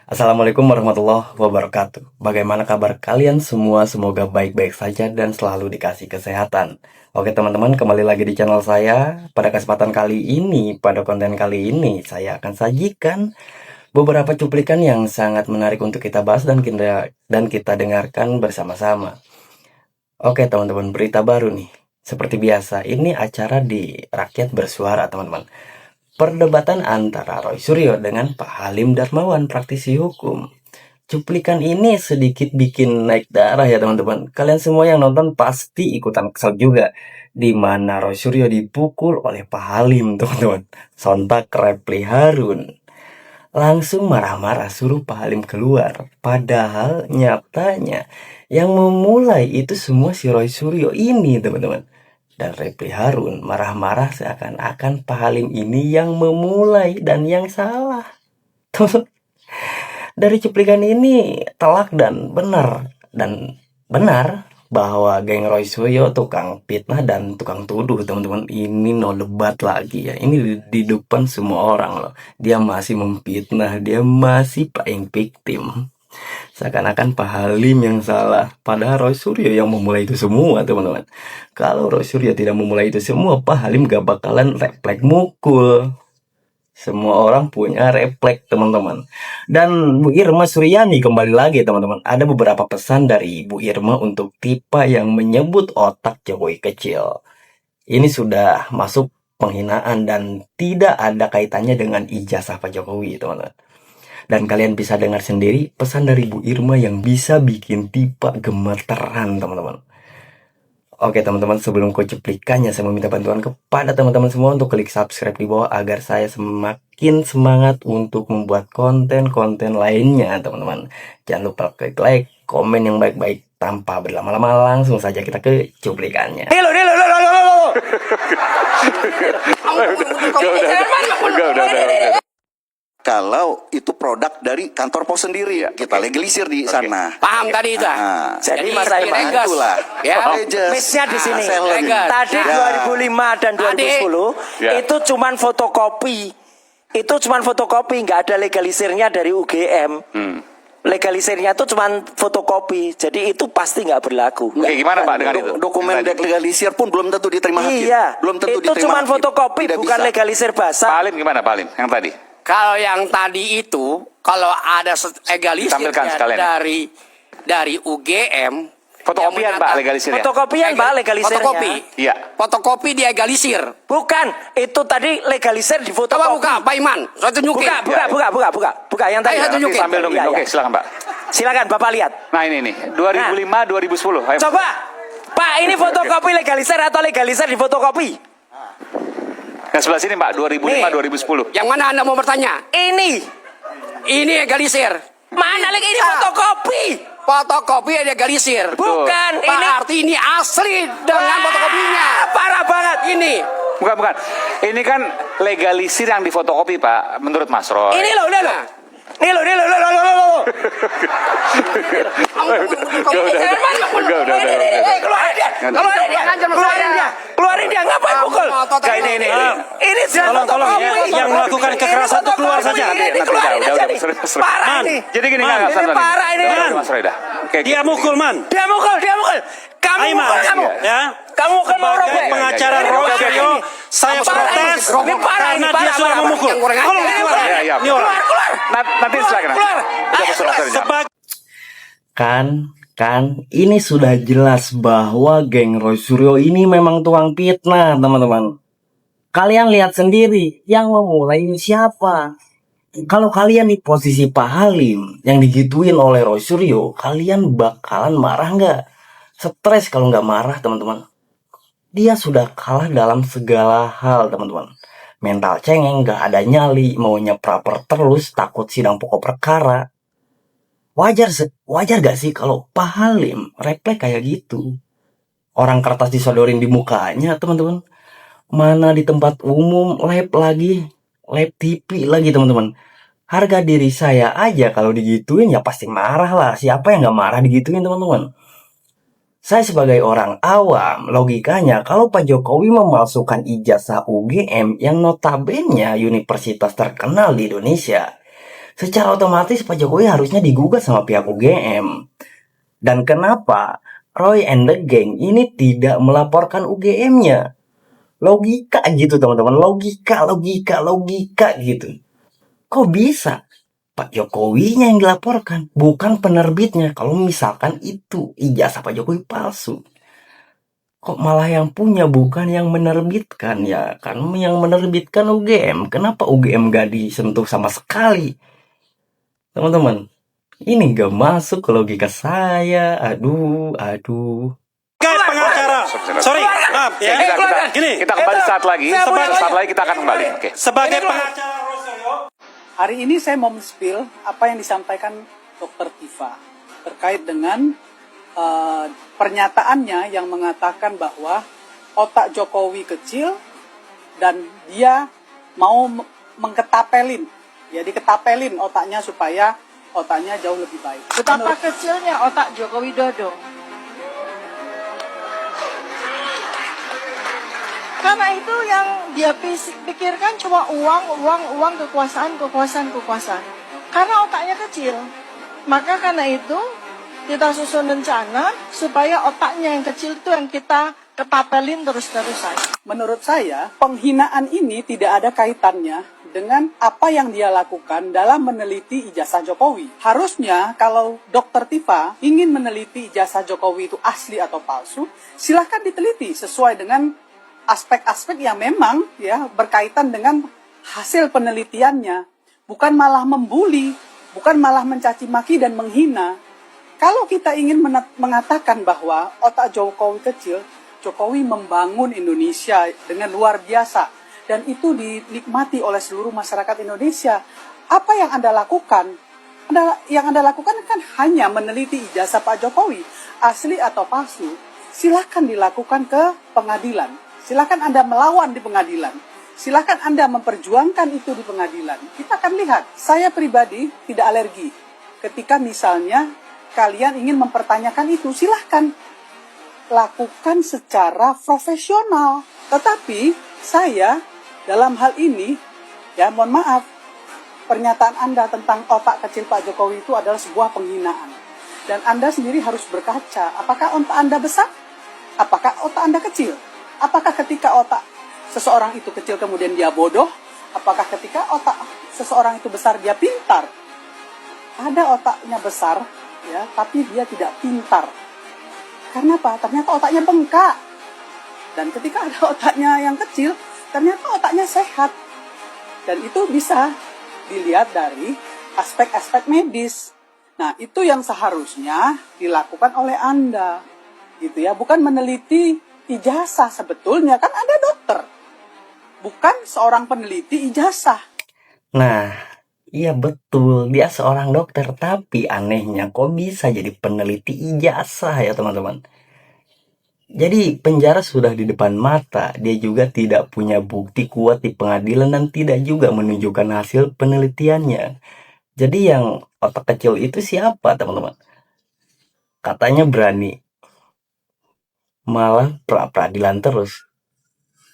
Assalamualaikum warahmatullahi wabarakatuh. Bagaimana kabar kalian semua? Semoga baik-baik saja dan selalu dikasih kesehatan. Oke teman-teman, kembali lagi di channel saya. Pada kesempatan kali ini, pada konten kali ini, saya akan sajikan beberapa cuplikan yang sangat menarik untuk kita bahas dan kita dengarkan bersama-sama. Oke teman-teman, berita baru nih. Seperti biasa, ini acara di Rakyat Bersuara teman-teman. Perdebatan antara Roy Suryo dengan Pak Halim Darmawan, praktisi hukum. Cuplikan ini sedikit bikin naik darah ya teman-teman. Kalian semua yang nonton pasti ikutan kesel juga. Di mana Roy Suryo dipukul oleh Pak Halim teman-teman. Sontak Repli Harun langsung marah-marah suruh Pak Halim keluar. Padahal nyatanya yang memulai itu semua si Roy Suryo ini teman-teman. Dan Repli Harun marah-marah seakan-akan Pak Halim ini yang memulai dan yang salah. Dari cuplikan ini telak dan benar bahwa geng Roy Suryo tukang fitnah dan tukang tuduh teman-teman. Ini no debat lagi ya. Ini di depan semua orang loh. Dia masih memfitnah, dia masih playing victim. Seakan-akan Pak Halim yang salah. Padahal Roy Suryo yang memulai itu semua teman-teman. Kalau Roy Suryo tidak memulai itu semua, Pak Halim gak bakalan refleks mukul. Semua orang punya refleks teman-teman. Dan Bu Irma Suryani kembali lagi teman-teman. Ada beberapa pesan dari Bu Irma untuk tipe yang menyebut otak Jokowi kecil. Ini sudah masuk penghinaan dan tidak ada kaitannya dengan ijazah Pak Jokowi teman-teman. Dan kalian bisa dengar sendiri pesan dari Bu Irma yang bisa bikin tipe gemeteran teman-teman. Oke teman-teman, sebelum ke cuplikannya saya meminta bantuan kepada teman-teman semua untuk klik subscribe di bawah agar saya semakin semangat untuk membuat konten-konten lainnya teman-teman. Jangan lupa klik like, komen yang baik-baik. Tanpa berlama-lama langsung saja kita ke cuplikannya. Kalau itu produk dari kantor pos sendiri, kita legalisir di sana. Paham tadi itu? Jadi Mas Aiman Regas, itulah. ya. Miss-nya di sini. Regas. Tadi Ya. 2005 dan 2010 itu cuman fotokopi. Itu cuman fotokopi, nggak ada legalisirnya dari UGM. Legalisirnya itu cuman fotokopi. Jadi itu pasti nggak berlaku. Oke, gimana Pak dengan itu? Dokumen Yang tadi. legalisir pun belum tentu diterima hakim. Iya. Belum tentu itu diterima cuman hakim. fotokopi, Tidak bukan bisa. legalisir Pak basah. Halim gimana Pak Halim? Yang tadi? Kalau yang tadi itu, kalau ada legalisir Tampilkan sekalian. dari UGM, Fotokopian Pak legalisirnya. Fotokopian, Mbak, legalisirnya. Fotokopi. Iya. Fotokopi dilegalisir. Bukan, itu tadi legalisir di Coba fotokopi. buka, Pak Iman. Saya tunjukin. Buka yang tadi. Ayo, tunjukin. Sambil nungguin. Iya, Oke, iya. silakan Pak. Silakan Bapak lihat. Nah ini nih, 2005 2010. Ayo. Coba, Pak, ini fotokopi legalisir atau legalisir di fotokopi? Yang sebelah sini Pak, 2005 Nih. 2010. Yang mana Anda mau bertanya? Ini Ini legalisir. mana lagi ini fotokopi? Fotokopi legalisir. Bukan, ini Berarti ini asli dengan fotokopinya. Parah banget. Ini. Bukan. Ini kan legalisir yang difotokopi Pak, menurut Mas Roy. Ini loh. Nih loh. Keluarin dia, ngapain pukul? Ini Tolong ya, yang melakukan kekerasan itu keluar saja. Nanti, udah, seru. Parah ini. Jadi gini Man, nggak, ini parah ini. Mas Roy dah. Oke, Dia mukul, Man. Dia mukul. Kamu Aiman, mukul kamu. ya. Kamu kan mau Sebagai robek. pengacara Ini Roy parah Suryo, ini. saya Parah protes ini. Ini parah karena ini, dia sudah parah. memukul. Yang kurang Ini ajar. Tolong keluar. Iya, iya. ini orang. Keluar. nanti silakan. Keluar. Udah, Mas Roy. Sebagai Kan ini sudah jelas bahwa geng Roy Suryo ini memang tukang fitnah teman-teman. Kalian lihat sendiri yang memulai ini siapa. Kalau kalian di posisi Pak Halim yang digituin oleh Roy Suryo, kalian bakalan marah nggak? Stres kalau nggak marah teman-teman. Dia sudah kalah dalam segala hal teman-teman. Mental cengeng, nggak ada nyali, maunya proper terus, takut sidang pokok perkara. Wajar gak sih kalau Pak Halim refleks kayak gitu? Orang kertas disodorin di mukanya teman-teman. Mana di tempat umum, lab TV lagi teman-teman. Harga diri saya aja kalau digituin ya pasti marah lah. Siapa yang gak marah digituin teman-teman? Saya sebagai orang awam, logikanya kalau Pak Jokowi memalsukan ijazah UGM yang notabene universitas terkenal di Indonesia, Secara otomatis Pak Jokowi harusnya digugat sama pihak UGM. Dan kenapa Roy and the Gang ini tidak melaporkan UGM-nya? Logika gitu teman-teman, logika gitu. Kok bisa Pak Jokowinya yang dilaporkan, bukan penerbitnya? Kalau misalkan itu ijazah Pak Jokowi palsu, kok malah yang punya bukan yang menerbitkan? Ya kan yang menerbitkan UGM. Kenapa UGM gak disentuh sama sekali? Teman-teman, ini gak masuk ke logika saya. Aduh. Sebagai pengacara, sorry, maaf ya. Gini, Kita kembali saat lagi. Saat lagi kita akan kembali. Oke. sebagai pengacara Rosoyo, Hari ini saya mau men-spill apa yang disampaikan Dr. Tifa terkait dengan pernyataannya yang mengatakan bahwa otak Jokowi kecil dan dia mau mengketapelin, ya diketapelin otaknya supaya otaknya jauh lebih baik. Betapa kecilnya otak Joko Widodo. Karena itu yang dia pikirkan cuma uang, kekuasaan. Karena otaknya kecil. Maka karena itu kita susun rencana supaya otaknya yang kecil itu yang kita ketapelin terus-terusan. Menurut saya, penghinaan ini tidak ada kaitannya dengan apa yang dia lakukan dalam meneliti ijazah Jokowi. Harusnya kalau Dr. Tifa ingin meneliti ijazah Jokowi itu asli atau palsu, silahkan diteliti sesuai dengan aspek-aspek yang memang ya berkaitan dengan hasil penelitiannya. Bukan malah membuli, bukan malah mencaci maki dan menghina. Kalau kita ingin mengatakan bahwa otak Jokowi kecil, Jokowi membangun Indonesia dengan luar biasa. Dan itu dinikmati oleh seluruh masyarakat Indonesia. Apa yang Anda lakukan? Yang Anda lakukan kan hanya meneliti ijazah Pak Jokowi. Asli atau palsu, silakan dilakukan ke pengadilan. Silakan Anda melawan di pengadilan. Silakan Anda memperjuangkan itu di pengadilan. Kita akan lihat. Saya pribadi tidak alergi. Ketika misalnya kalian ingin mempertanyakan itu, silahkan lakukan secara profesional. Tetapi saya dalam hal ini, ya mohon maaf, pernyataan Anda tentang otak kecil Pak Jokowi itu adalah sebuah penghinaan. Dan Anda sendiri harus berkaca, apakah otak Anda besar? Apakah otak Anda kecil? Apakah ketika otak seseorang itu kecil kemudian dia bodoh? Apakah ketika otak seseorang itu besar dia pintar? Ada otaknya besar, ya, tapi dia tidak pintar. Karena apa? Ternyata otaknya bengkak. Dan ketika ada otaknya yang kecil, ternyata otaknya sehat. Dan itu bisa dilihat dari aspek-aspek medis. Nah, itu yang seharusnya dilakukan oleh Anda. Gitu ya, bukan meneliti ijazah sebetulnya. Kan Anda dokter. Bukan seorang peneliti ijazah. Nah, iya betul, dia seorang dokter, tapi anehnya kok bisa jadi peneliti ijazah ya teman-teman. Jadi penjara sudah di depan mata, dia juga tidak punya bukti kuat di pengadilan dan tidak juga menunjukkan hasil penelitiannya. Jadi yang otak kecil itu siapa teman-teman? Katanya berani, malah pra-peradilan terus.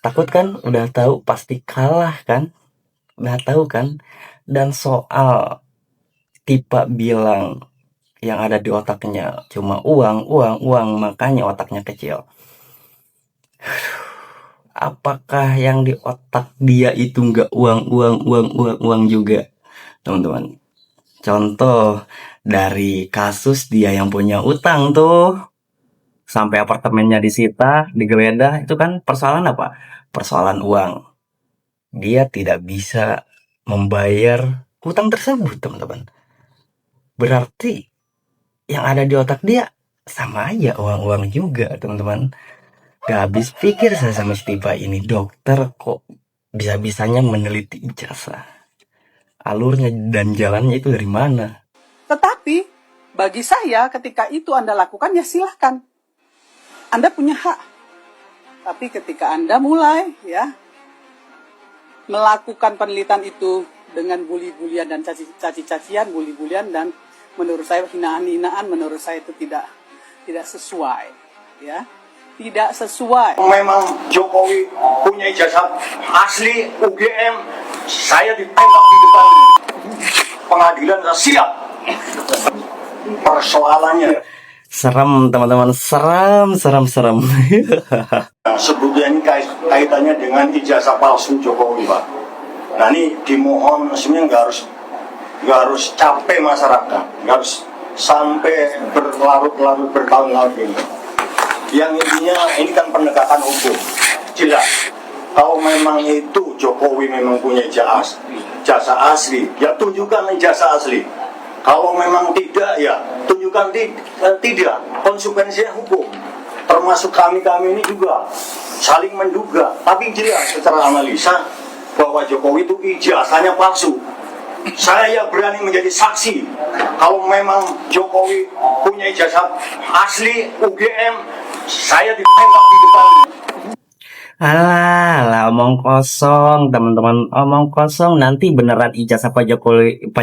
Takut kan? Udah tahu pasti kalah kan? Udah tahu kan? Dan soal Tipa bilang yang ada di otaknya cuma uang, makanya otaknya kecil. Apakah yang di otak dia itu nggak uang juga, teman-teman? Contoh dari kasus dia yang punya utang tuh, sampai apartemennya disita, digeledah, itu kan persoalan apa? Persoalan uang. Dia tidak bisa membayar hutang tersebut, teman-teman. Berarti yang ada di otak dia sama aja uang juga, teman-teman. Gak habis pikir saya sama Steva ini, dokter kok bisa-bisanya meneliti ijazah. Alurnya dan jalannya itu dari mana? Tetapi bagi saya ketika itu Anda lakukan ya silahkan. Anda punya hak. Tapi ketika Anda mulai ya melakukan penelitian itu dengan bully-bulian dan caci-cacian, bully-bulian dan menurut saya hinaan-hinaan, menurut saya itu tidak sesuai, ya, tidak sesuai. Memang Jokowi punya ijazah asli UGM, saya ditembak di depan pengadilan siap. Persoalannya Serem teman-teman, serem. sebetulnya ini kaitannya dengan ijazah palsu Jokowi, Pak. Nah ini dimohon sebenarnya nggak harus capek masyarakat, nggak harus sampai berlarut-larut bertahun-tahun ini. Yang intinya ini kan penegakan hukum, jelas. Kalau memang itu Jokowi memang punya jasa asli, ya tunjukkan ijazah asli. Kalau memang tidak, ya tunjukkan tidak. Konsekuensinya hukum. Termasuk kami ini juga saling menduga. Tapi jelas secara analisa bahwa Jokowi itu ijazahnya palsu. Saya berani menjadi saksi. Kalau memang Jokowi punya ijazah asli UGM, saya ditembak di depan. Alah, omong kosong teman-teman, omong kosong. Nanti beneran ijazah Pak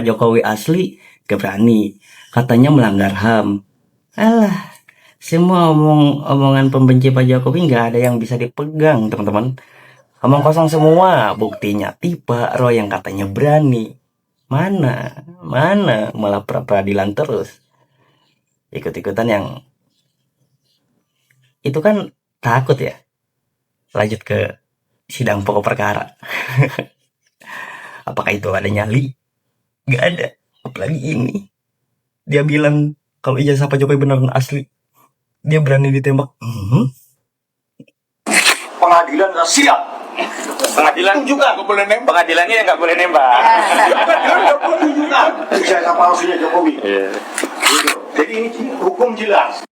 Jokowi asli, gak berani. Katanya melanggar HAM. Alah, semua omongan pembenci Pak Jokowi nggak ada yang bisa dipegang teman-teman. Omong kosong semua. Buktinya tiba Roy yang katanya berani. Mana malah peradilan terus. Ikut-ikutan yang itu kan takut ya. Lanjut ke sidang pokok perkara. Apakah itu ada nyali? Gak ada. Apalagi ini. Dia bilang kalau ijazah Pak Jokowi beneran asli. Dia berani ditembak. Pengadilan siap. Pengadilan juga nggak boleh nembak. Pengadilannya yang nggak boleh nembak. Tunjukkan ijazah palsunya Jokowi. Gitu. Jadi ini hukum jelas.